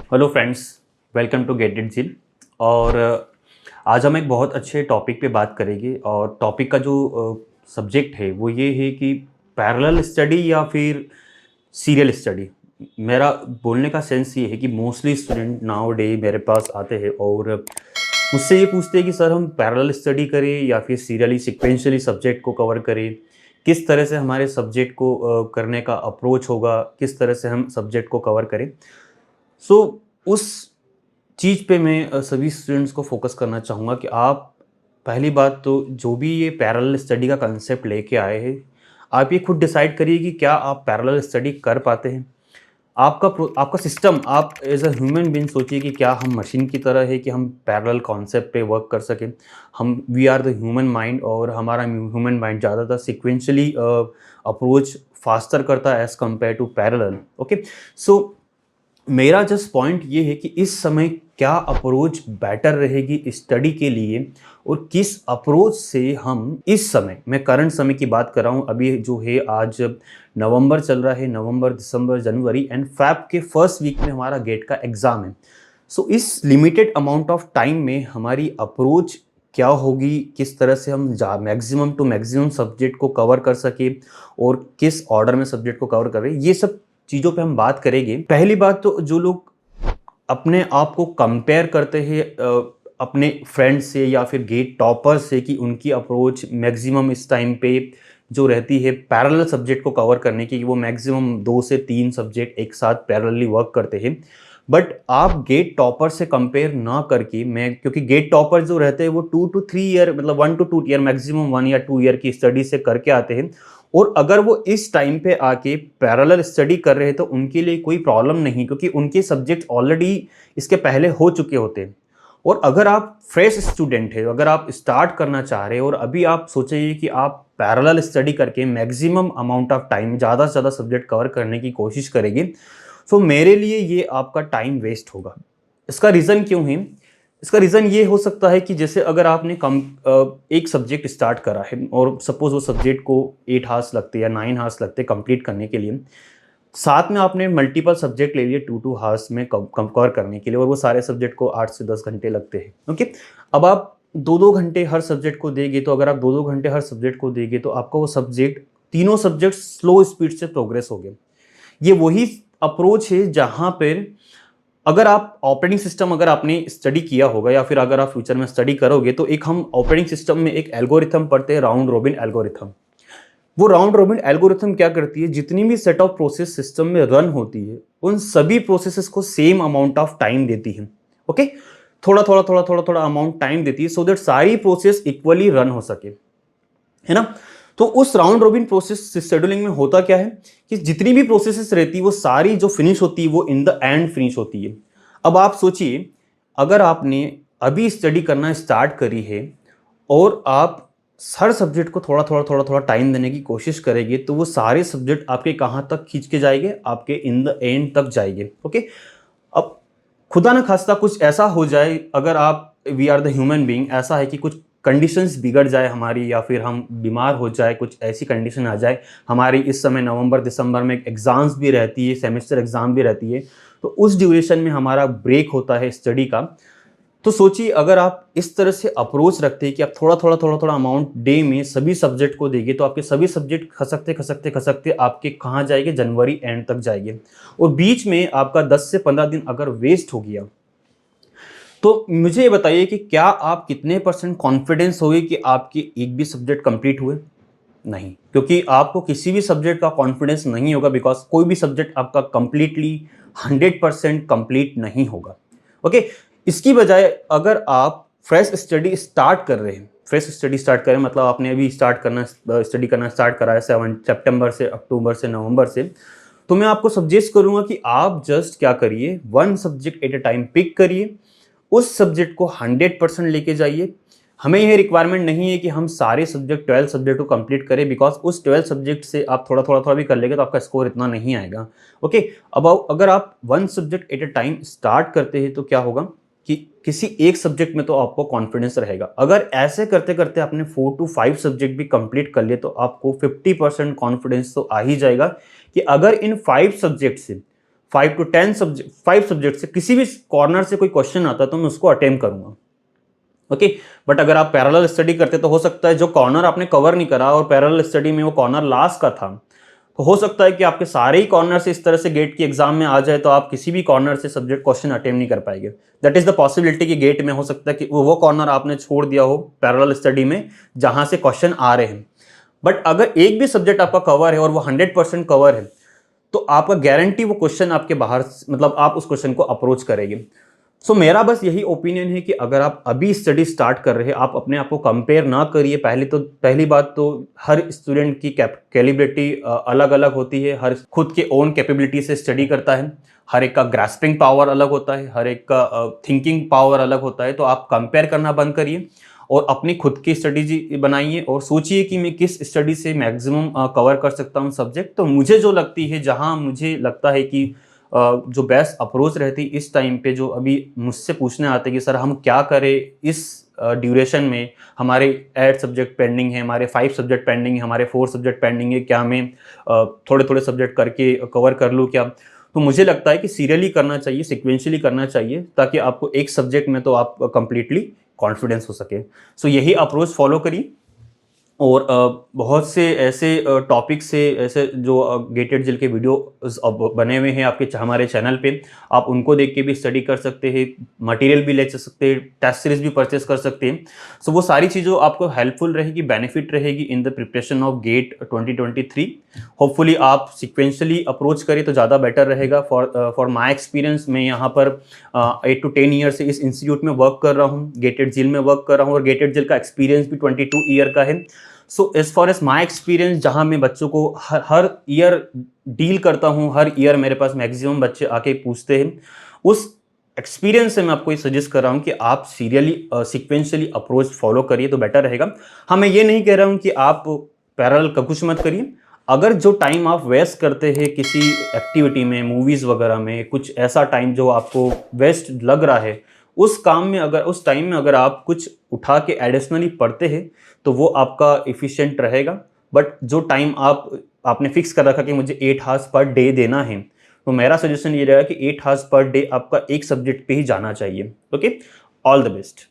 Hello friends, welcome to GATE IT zeal. और आज हम एक बहुत अच्छे टॉपिक पे बात करेंगे और टॉपिक का जो सब्जेक्ट है वो ये है कि पैरेलल स्टडी या फिर सीरियल स्टडी। मेरा बोलने का सेंस ये है कि मोस्टली स्टूडेंट नाउ डे मेरे पास आते हैं और मुझसे ये पूछते हैं कि सर हम पैरेलल स्टडी करें या फिर सीरियली सिक्वेंशियली सब्जेक्ट को कवर करें, किस तरह से हमारे सब्जेक्ट को करने का अप्रोच होगा, किस तरह से हम सब्जेक्ट को कवर करें। सो उस चीज़ पे मैं सभी स्टूडेंट्स को फोकस करना चाहूँगा कि आप पहली बात तो जो भी ये पैरेलल स्टडी का कंसेप्ट लेके आए हैं, आप ये खुद डिसाइड करिए कि क्या आप पैरेलल स्टडी कर पाते हैं। आपका सिस्टम, आप एज अ ह्यूमन बीइंग सोचिए कि क्या हम मशीन की तरह है कि हम पैरेलल कॉन्सेप्ट पे वर्क कर सकें। हम we are the human mind और हमारा ह्यूमन माइंड ज़्यादातर सिक्वेंशली अप्रोच फास्टर करता है as compared to parallel. Okay, so मेरा जस्ट पॉइंट ये है कि इस समय क्या अप्रोच बेटर रहेगी स्टडी के लिए और किस अप्रोच से हम इस समय, मैं करंट समय की बात कर रहा हूँ, अभी जो है आज नवंबर चल रहा है, नवंबर दिसंबर जनवरी एंड फैब के फर्स्ट वीक में हमारा गेट का एग्ज़ाम है। सो इस लिमिटेड अमाउंट ऑफ टाइम में हमारी अप्रोच क्या होगी, किस तरह से हम मैक्सिमम टू मैक्सिमम सब्जेक्ट को कवर कर सके और किस ऑर्डर में सब्जेक्ट को कवर करें, ये सब चीज़ों पे हम बात करेंगे। पहली बात तो जो लोग अपने आप को कंपेयर करते हैं अपने फ्रेंड से या फिर गेट टॉपर से कि उनकी अप्रोच मैक्सिमम इस टाइम पे जो रहती है पैरेलल सब्जेक्ट को कवर करने की, वो मैक्सिमम 2 से 3 सब्जेक्ट एक साथ पैरेलली वर्क करते हैं। बट आप गेट टॉपर से कंपेयर ना करके, मैं क्योंकि गेट टॉपर जो रहते हैं वो 2 to 3 ईयर, मतलब 1 to 2 ईयर, मैक्सिमम 1 या 2 ईयर की स्टडी से करके आते हैं। और अगर वो इस टाइम पे आके पैरेलल स्टडी कर रहे हैं तो उनके लिए कोई प्रॉब्लम नहीं, क्योंकि उनके सब्जेक्ट ऑलरेडी इसके पहले हो चुके होते हैं। और अगर आप फ्रेश स्टूडेंट है, अगर आप स्टार्ट करना चाह रहे हैं और अभी आप सोचिए कि आप पैरेलल स्टडी करके मैक्सिमम अमाउंट ऑफ टाइम, ज़्यादा से ज़्यादा सब्जेक्ट कवर करने की कोशिश करेंगे, सो मेरे लिए ये आपका टाइम वेस्ट होगा। इसका रीज़न क्यों है? इसका रीज़न ये हो सकता है कि जैसे अगर आपने एक सब्जेक्ट स्टार्ट करा है और सपोज़ वो सब्जेक्ट को 8 हार्स लगते या 9 हार्स लगते कंप्लीट करने के लिए, साथ में आपने मल्टीपल सब्जेक्ट ले लिए 2-2 हार्स में कवर करने के लिए, और वो सारे सब्जेक्ट को 8 से 10 घंटे लगते हैं। ओके, अब आप 2-2 घंटे हर सब्जेक्ट को देंगे, तो अगर आप 2-2 घंटे हर सब्जेक्ट को देंगे तो आपका वो सब्जेक्ट, तीनों सब्जेक्ट स्लो स्पीड से प्रोग्रेस हो गए। ये वही अप्रोच है जहाँ पर अगर आप ऑपरेटिंग सिस्टम, अगर आपने स्टडी किया होगा या फिर अगर आप फ्यूचर में स्टडी करोगे, तो एक हम ऑपरेटिंग सिस्टम में एक एल्गोरिथम पढ़ते हैं, राउंड रोबिन एल्गोरिथम। वो राउंड रोबिन एल्गोरिथम क्या करती है, जितनी भी सेट ऑफ प्रोसेस सिस्टम में रन होती है उन सभी प्रोसेसेस को सेम अमाउंट ऑफ टाइम देती है। ओके, थोड़ा थोड़ा थोड़ा थोड़ा थोड़ा अमाउंट टाइम देती है, सो दैट सारी प्रोसेस इक्वली रन हो सके, है ना। तो उस राउंड रोबिन प्रोसेस शेड्यूलिंग में होता क्या है कि जितनी भी प्रोसेसेस रहती है वो सारी जो फिनिश होती है वो इन द एंड फिनिश होती है। अब आप सोचिए, अगर आपने अभी स्टडी करना स्टार्ट करी है और आप हर सब्जेक्ट को थोड़ा थोड़ा थोड़ा थोड़ा टाइम देने की कोशिश करेंगे, तो वो सारे सब्जेक्ट आपके कहाँ तक खींच के जाएंगे, आपके इन द एंड तक जाएंगे। ओके, अब खुदा न खास्ता कुछ ऐसा हो जाए, अगर आप, we are the human being, ऐसा है कि कुछ कंडीशंस बिगड़ जाए हमारी या फिर हम बीमार हो जाए, कुछ ऐसी कंडीशन आ जाए हमारी, इस समय नवंबर दिसंबर में एग्ज़ाम्स भी रहती है, सेमेस्टर एग्ज़ाम भी रहती है, तो उस ड्यूरेशन में हमारा ब्रेक होता है स्टडी का। तो सोचिए, अगर आप इस तरह से अप्रोच रखते हैं कि आप थोड़ा थोड़ा थोड़ा थोड़ा अमाउंट डे में सभी सब्जेक्ट को देंगे, तो आपके सभी सब्जेक्ट खसकते खसकते खसकते आपके कहाँ जाएंगे, जनवरी एंड तक जाएंगे। और बीच में आपका 10 से 15 दिन अगर वेस्ट हो गया, तो मुझे ये बताइए कि क्या आप कितने परसेंट कॉन्फिडेंस होगी कि आपके एक भी सब्जेक्ट कंप्लीट हुए? नहीं, क्योंकि आपको किसी भी सब्जेक्ट का कॉन्फिडेंस नहीं होगा, बिकॉज कोई भी सब्जेक्ट आपका कंप्लीटली 100% कंप्लीट नहीं होगा। ओके, इसकी बजाय अगर आप फ्रेश स्टडी स्टार्ट कर रहे हैं, फ्रेश स्टडी स्टार्ट करें मतलब आपने अभी स्टडी करना स्टार्ट करा है 7 सितंबर से, अक्टूबर से, नवंबर से, तो मैं आपको सजेस्ट करूंगा कि आप जस्ट क्या करिए, one subject at a time pick करिए, उस सब्जेक्ट को 100% लेके जाइए। हमें यह रिक्वायरमेंट नहीं है कि हम सारे सब्जेक्ट 12 सब्जेक्ट को कंप्लीट करें, बिकॉज उस 12 सब्जेक्ट से आप थोड़ा थोड़ा थोड़ा भी कर लेंगे तो आपका स्कोर इतना नहीं आएगा। ओके, अब अगर आप one subject at a time start करते हैं तो क्या होगा कि किसी एक सब्जेक्ट में तो आपको कॉन्फिडेंस रहेगा। अगर ऐसे करते करते आपने 4 to 5 सब्जेक्ट भी कंप्लीट कर लिए तो आपको 50% कॉन्फिडेंस तो आ ही जाएगा कि अगर इन 5 सब्जेक्ट से 5 to 10 सब्जेक्ट 5 सब्जेक्ट से किसी भी कॉर्नर से कोई क्वेश्चन आता तो मैं उसको अटेम्प्ट करूंगा। ओके, बट अगर आप पैरेलल स्टडी करते तो हो सकता है जो कॉर्नर आपने कवर नहीं करा और पैरेलल स्टडी में वो कॉर्नर लास्ट का था, तो हो सकता है कि आपके सारे ही कॉर्नर से इस तरह से गेट की एग्जाम में आ जाए तो आप किसी भी कॉर्नर से सब्जेक्ट क्वेश्चन अटेम्प्ट नहीं कर पाएंगे। दैट इज द पॉसिबिलिटी कि गेट में हो सकता है कि वो कॉर्नर आपने छोड़ दिया हो पैरेलल स्टडी में जहां से क्वेश्चन आ रहे हैं। बट अगर एक भी सब्जेक्ट आपका कवर है और वो 100% कवर है तो आपका गारंटी वो क्वेश्चन आपके बाहर, मतलब आप उस क्वेश्चन को अप्रोच करेंगे। सो मेरा बस यही ओपिनियन है कि अगर आप अभी स्टडी स्टार्ट कर रहे हैं, आप अपने आप को कंपेयर ना करिए। पहली बात तो हर स्टूडेंट की कैलिब्रिटी अलग अलग होती है, हर खुद के ओन कैपेबिलिटी से स्टडी करता है, हर एक का ग्रास्पिंग पावर अलग होता है, हर एक का थिंकिंग पावर अलग होता है। तो आप कंपेयर करना बंद करिए और अपनी खुद की स्ट्रेटेजी बनाइए और सोचिए कि मैं किस स्टडी से मैक्सिमम कवर कर सकता हूँ सब्जेक्ट। तो मुझे जो लगती है, जहाँ मुझे लगता है कि जो बेस्ट अप्रोच रहती इस टाइम पे, जो अभी मुझसे पूछने आते हैं कि सर हम क्या करें इस ड्यूरेशन में, हमारे 8 सब्जेक्ट पेंडिंग है, हमारे 5 सब्जेक्ट पेंडिंग है, हमारे 4 सब्जेक्ट पेंडिंग है, क्या मैं थोड़े थोड़े सब्जेक्ट करके कवर कर लूँ क्या? तो मुझे लगता है कि सीरियली करना चाहिए, सिक्वेंशियली करना चाहिए, ताकि आपको एक सब्जेक्ट में तो आप कंप्लीटली कॉन्फिडेंस हो सके। सो यही अप्रोच फॉलो करिए। और बहुत से ऐसे टॉपिक से ऐसे जो गेटेड जेल के वीडियो अब बने हुए हैं आपके हमारे चैनल पे, आप उनको देख के भी स्टडी कर सकते हैं, मटेरियल भी ले सकते हैं, टेस्ट सीरीज भी परचेस कर सकते हैं। सो वो सारी चीज़ें आपको हेल्पफुल रहेगी, बेनिफिट रहेगी in the preparation of GATE 2023। Hopefully आप सिक्वेंशली अप्रोच करें तो ज़्यादा बेटर रहेगा। फॉर माई एक्सपीरियंस, मैं यहाँ पर 8 to 10 ईयर से इस इंस्टीट्यूट में वर्क कर रहा हूँ, गेटेड जेल में वर्क कर रहा हूँ, और गेटेड जेल का एक्सपीरियंस भी 22 ईयर का है। So as far as my experience, जहाँ मैं बच्चों को हर ईयर डील करता हूँ, हर ईयर मेरे पास मैक्सिमम बच्चे आके पूछते हैं, उस एक्सपीरियंस से मैं आपको ये सजेस्ट कर रहा हूँ कि आप सीरियली सिक्वेंशियली अप्रोच फॉलो करिए तो बेटर रहेगा। हाँ, मैं ये नहीं कह रहा हूँ कि आप पैरेलल का कुछ मत करिए। अगर जो टाइम आप वेस्ट करते हैं किसी एक्टिविटी में, मूवीज़ वगैरह में, कुछ ऐसा टाइम जो आपको वेस्ट लग रहा है, उस काम में अगर उस टाइम में अगर आप कुछ उठा के एडिशनली पढ़ते हैं तो वो आपका एफिशिएंट रहेगा। बट जो टाइम आपने फिक्स कर रखा कि मुझे 8 आवर्स पर डे देना है, तो मेरा सजेशन ये रहेगा कि 8 आवर्स पर डे आपका एक सब्जेक्ट पे ही जाना चाहिए। Okay, all the best.